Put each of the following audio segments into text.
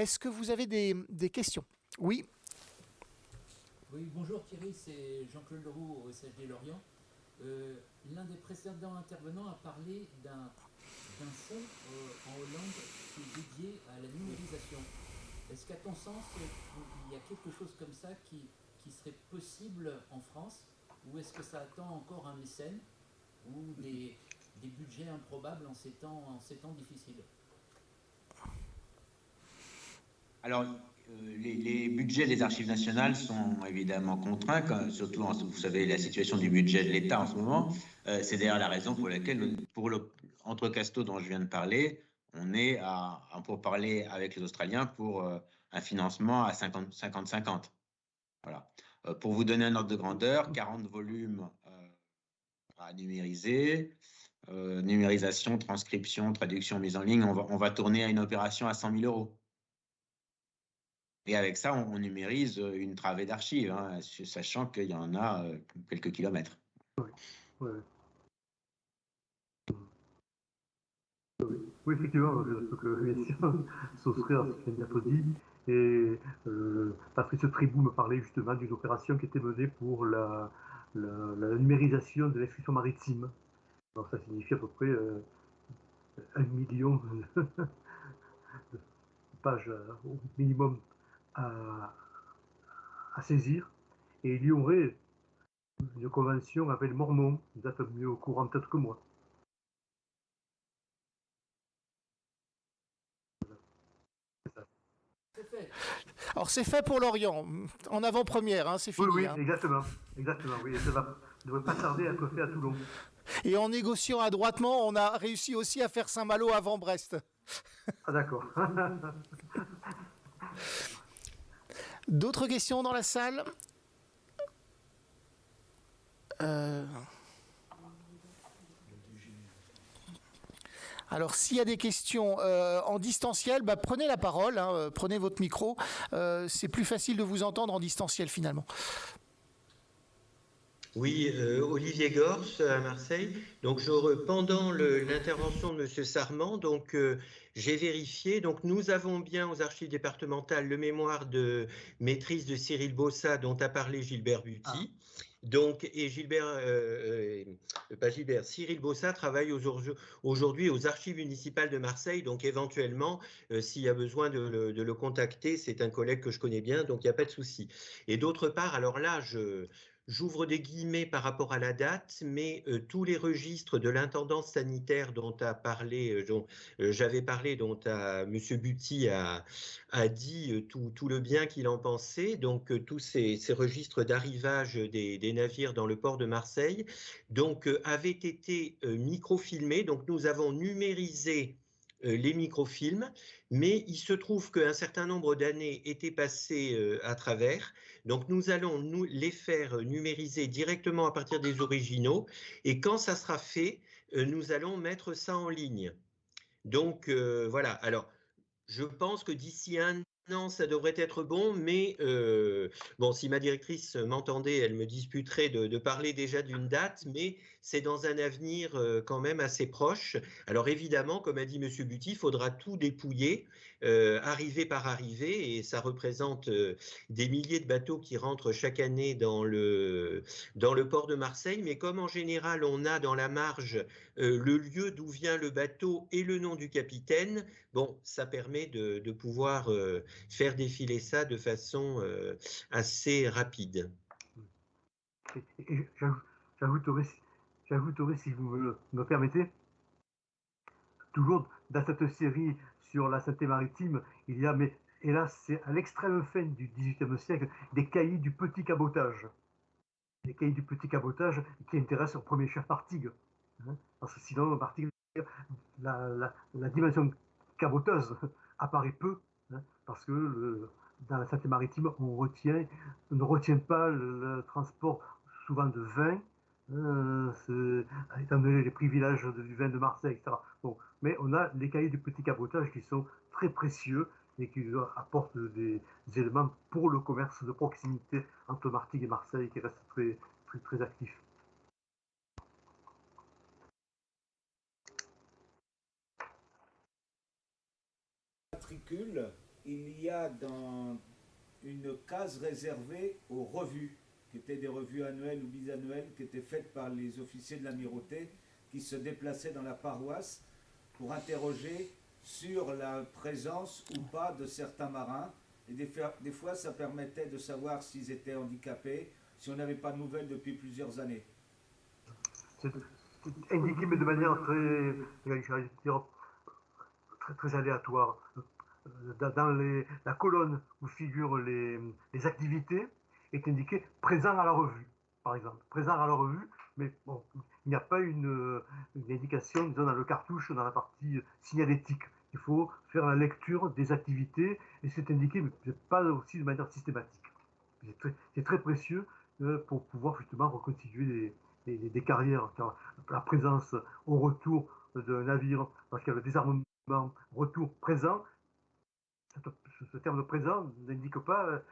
Est-ce que vous avez des questions? Oui. Oui, bonjour Thierry, c'est Jean-Claude Leroux au SHD Lorient. L'un des précédents intervenants a parlé d'un fonds en Hollande qui est dédié à la numérisation. Est-ce qu'à ton sens, il y a quelque chose comme ça qui serait possible en France, ou est-ce que ça attend encore un mécène ou des budgets improbables en ces temps difficiles? Alors, les budgets des archives nationales sont évidemment contraints, surtout, vous savez, la situation du budget de l'État en ce moment. C'est d'ailleurs la raison pour laquelle, entre Casto dont je viens de parler, on est pour parler avec les Australiens pour un financement à 50-50. Voilà. Pour vous donner un ordre de grandeur, 40 volumes à numériser, numérisation, transcription, traduction, mise en ligne, on va tourner à une opération à 100 000 euros. Et avec ça, on numérise une travée d'archives, hein, sachant qu'il y en a quelques kilomètres. Oui, oui, oui. Oui, effectivement, je peux que bien sûr souscrire à ce qui vient d'être dit. Et Patrice Tribou me parlait justement d'une opération qui était menée pour la numérisation de l'instruction maritime. Donc ça signifie à peu près 1 million de pages au minimum à saisir. Et il y aurait une convention avec Mormon, vous êtes mieux au courant peut-être que moi. C'est fait. Alors c'est fait pour Lorient, en avant-première, hein, c'est fini. Oui, Hein. exactement, oui, ça ne devrait pas tarder à être fait à Toulon. Et en négociant adroitement, on a réussi aussi à faire Saint-Malo avant Brest. Ah d'accord. D'autres questions dans la salle? Alors, s'il y a des questions en distanciel, prenez la parole, hein, prenez votre micro. C'est plus facile de vous entendre en distanciel finalement. Oui, Olivier Gors à Marseille. Donc, pendant l'intervention de M. Sarment, donc j'ai vérifié. Donc, nous avons bien aux archives départementales le mémoire de maîtrise de Cyril Bossa dont a parlé Gilbert Buty. Donc, et Cyril Bossa travaille aujourd'hui aux archives municipales de Marseille. Donc, éventuellement, s'il y a besoin de le contacter, c'est un collègue que je connais bien, donc il n'y a pas de souci. Et d'autre part, alors là, j'ouvre des guillemets par rapport à la date, mais tous les registres de l'intendance sanitaire dont j'avais parlé, dont M. Buty a dit tout le bien qu'il en pensait, donc tous ces registres d'arrivage des navires dans le port de Marseille, donc avaient été microfilmés. Donc nous avons numérisé les microfilms, mais il se trouve qu'un certain nombre d'années étaient passées à travers. Donc nous allons les faire numériser directement à partir des originaux, et quand ça sera fait, nous allons mettre ça en ligne. Donc voilà, alors je pense que d'ici un an, ça devrait être bon, mais bon, si ma directrice m'entendait, elle me disputerait de parler déjà d'une date, mais c'est dans un avenir quand même assez proche. Alors évidemment, comme a dit M. Buty, il faudra tout dépouiller, arrivée par arrivée, et ça représente des milliers de bateaux qui rentrent chaque année dans le port de Marseille, mais comme en général, on a dans la marge le lieu d'où vient le bateau et le nom du capitaine, bon, ça permet de pouvoir faire défiler ça de façon assez rapide. Et j'ajouterai, si vous me permettez, toujours dans cette série sur la Seine-Maritime, il y a, mais hélas, c'est à l'extrême fin du XVIIIe siècle, des cahiers du petit cabotage. Des cahiers du petit cabotage qui intéressent au premier chef Martigues. Hein, parce que sinon, Martigues, la dimension caboteuse apparaît peu, hein, parce que dans la Seine-Maritime, on ne retient pas le transport souvent de vin, étant donné les privilèges du vin de Marseille, etc. Bon, mais on a les cahiers du petit cabotage qui sont très précieux et qui apportent des éléments pour le commerce de proximité entre Martigues et Marseille qui reste très, très, très actif. Matricule, il a dans une case réservée aux revues, qui étaient des revues annuelles ou bisannuelles, qui étaient faites par les officiers de l'amirauté, qui se déplaçaient dans la paroisse pour interroger sur la présence ou pas de certains marins. Et des fois, ça permettait de savoir s'ils étaient handicapés, si on n'avait pas de nouvelles depuis plusieurs années. C'est indiqué, mais de manière très aléatoire. Dans la colonne où figurent les activités, est indiqué présent à la revue, par exemple. Présent à la revue, mais bon, il n'y a pas une indication, disons, dans le cartouche, dans la partie signalétique. Il faut faire la lecture des activités, et c'est indiqué, mais pas aussi de manière systématique. C'est très précieux pour pouvoir justement reconstituer des carrières, car la présence au retour d'un navire, parce qu'il y a le désarmement, retour présent, ce terme de présent n'indique pas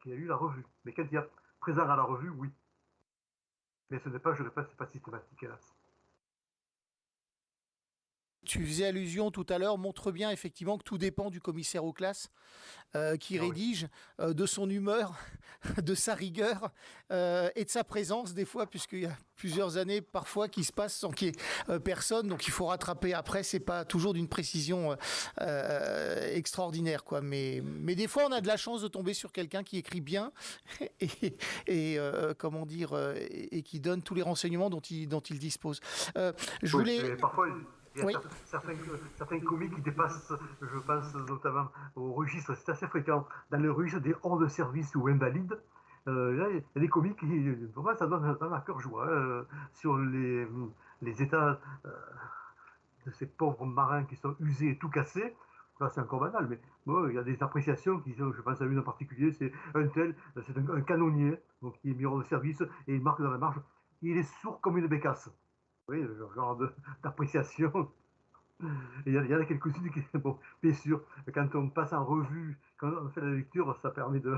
qu'il y a eu la revue. Mais quand il y a présent à la revue, oui. Mais ce n'est pas, je répète, c'est pas systématique, hélas. Tu faisais allusion tout à l'heure, montre bien effectivement que tout dépend du commissaire aux classes qui rédige, de son humeur, de sa rigueur et de sa présence des fois, puisqu'il y a plusieurs années parfois qui se passent sans qu'il y ait personne, donc il faut rattraper après, c'est pas toujours d'une précision extraordinaire, quoi. Mais des fois on a de la chance de tomber sur quelqu'un qui écrit bien et comment dire, et qui donne tous les renseignements dont il dispose. Je voulais... Parfois, il y a certains comiques qui dépassent, je pense notamment au registre, c'est assez fréquent, dans le registre des hors de service ou invalides. Là, il y a des comiques qui, pour moi, ça donne un cœur joie sur les états de ces pauvres marins qui sont usés et tout cassés. Là, c'est encore banal, mais bon, il y a des appréciations qui sont, je pense à une en particulier, c'est un tel, c'est un canonnier, donc qui est mis hors de service, et il marque dans la marge, il est sourd comme une bécasse. Oui, ce genre d'appréciation. Il y en a quelques-unes qui, bon, bien sûr, quand on passe en revue, quand on fait la lecture, ça permet de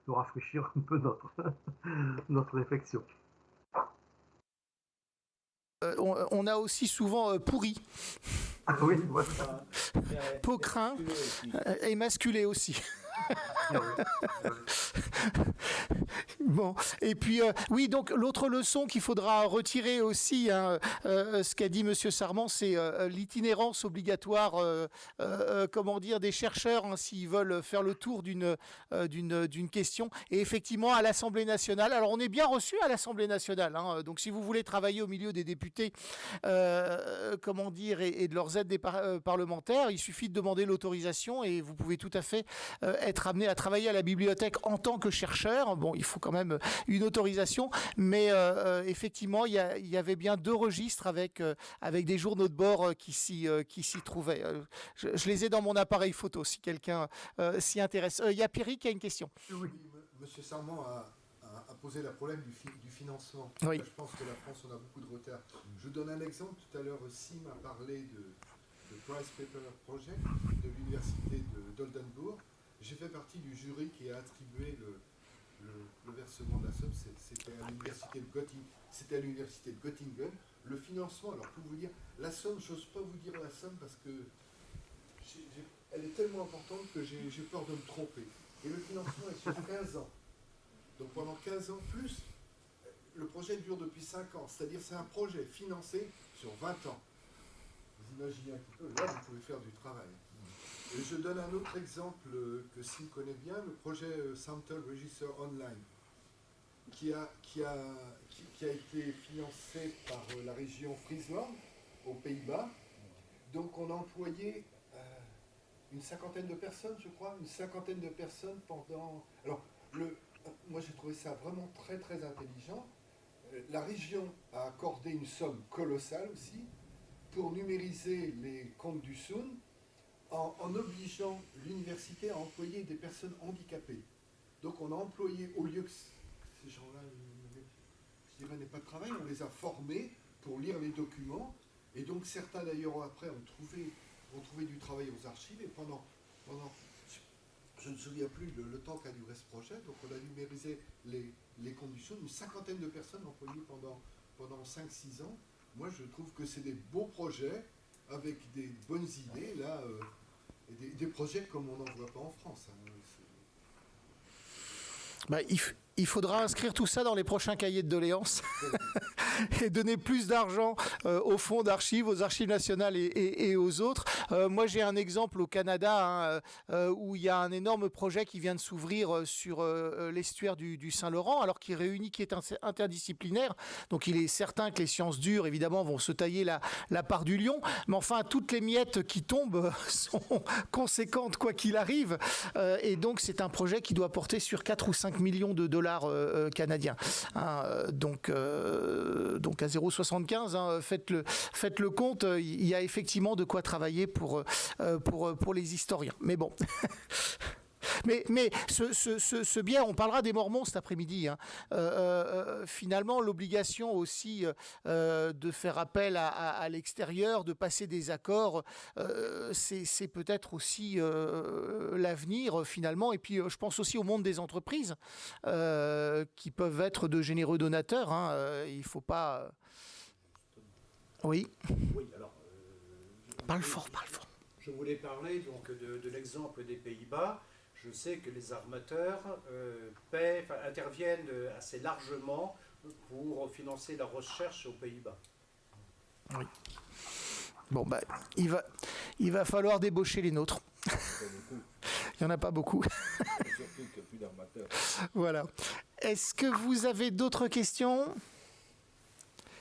rafraîchir un peu notre réflexion. On a aussi souvent pourri. Ah oui, ouais. Pocrin et masculé aussi. Bon, et puis oui, donc l'autre leçon qu'il faudra retirer aussi, hein, ce qu'a dit Monsieur Sarment, c'est l'itinérance obligatoire, comment dire, des chercheurs, hein, s'ils veulent faire le tour d'une question. Et effectivement, à l'Assemblée nationale, alors on est bien reçu à l'Assemblée nationale, hein, donc si vous voulez travailler au milieu des députés, comment dire, et de leurs aides des parlementaires, il suffit de demander l'autorisation et vous pouvez tout à fait être amené à travailler à la bibliothèque en tant que chercheur. Bon, il faut quand même une autorisation, mais effectivement, il y avait bien 2 registres avec des journaux de bord qui s'y trouvaient. Je les ai dans mon appareil photo, si quelqu'un s'y intéresse. Il y a Pierry qui a une question. Oui, Monsieur Sarment a posé le problème du financement. Oui. Je pense que la France, on a beaucoup de retard. Je donne un exemple. Tout à l'heure, Sim a parlé de Price Paper Project de l'université d'Oldenburg. J'ai fait partie du jury qui a attribué le versement de la somme. C'était à l'université de Göttingen. Le financement, alors pour vous dire, la somme, je n'ose pas vous dire la somme parce que elle est tellement importante que j'ai peur de me tromper. Et le financement est sur 15 ans. Donc pendant 15 ans, plus le projet dure depuis 5 ans. C'est-à-dire c'est un projet financé sur 20 ans. Vous imaginez un petit peu, là vous pouvez faire du travail. Et je donne un autre exemple que Sim connaît bien, le projet Sample Register Online, qui a été financé par la région Friesland, aux Pays-Bas. Donc on a employé une cinquantaine de personnes, je crois, pendant... Alors, moi j'ai trouvé ça vraiment très très intelligent. La région a accordé une somme colossale aussi pour numériser les comptes du Soon, en obligeant l'université à employer des personnes handicapées. Donc on a employé, au lieu que ces gens-là, je dirais, n'aient pas de travail, on les a formés pour lire les documents, et donc certains d'ailleurs après ont trouvé du travail aux archives, et pendant je ne me souviens plus le temps qu'a duré ce projet, donc on a numérisé les conditions, une cinquantaine de personnes employées pendant 5-6 ans. Moi je trouve que c'est des beaux projets, avec des bonnes idées, là, et des projets comme on n'en voit pas en France. Hein. Bah, il faudra inscrire tout ça dans les prochains cahiers de doléances et donner plus d'argent au fonds d'archives, aux archives nationales et aux autres. Moi, j'ai un exemple au Canada où il y a un énorme projet qui vient de s'ouvrir sur l'estuaire du Saint-Laurent, alors qui est interdisciplinaire. Donc, il est certain que les sciences dures, évidemment, vont se tailler la part du lion. Mais enfin, toutes les miettes qui tombent sont conséquentes, quoi qu'il arrive. Et donc, c'est un projet qui doit porter sur 4 ou 5 millions de dollars canadiens. Donc à 0,75, faites le compte, il y a effectivement de quoi travailler pour les historiens. Mais bon. Mais ce bien, on parlera des Mormons cet après-midi. Finalement, l'obligation aussi de faire appel à l'extérieur, de passer des accords, c'est peut-être aussi l'avenir finalement. Et puis, je pense aussi au monde des entreprises qui peuvent être de généreux donateurs. Il ne faut pas... Oui. Oui, alors... parle fort. Je voulais parler donc de l'exemple des Pays-Bas. Je sais que les armateurs interviennent assez largement pour financer la recherche aux Pays-Bas. Oui. Bon, il va falloir débaucher les nôtres. Il n'y en a pas beaucoup. Surtout qu'il n'y a plus d'armateurs. Voilà. Est-ce que vous avez d'autres questions ?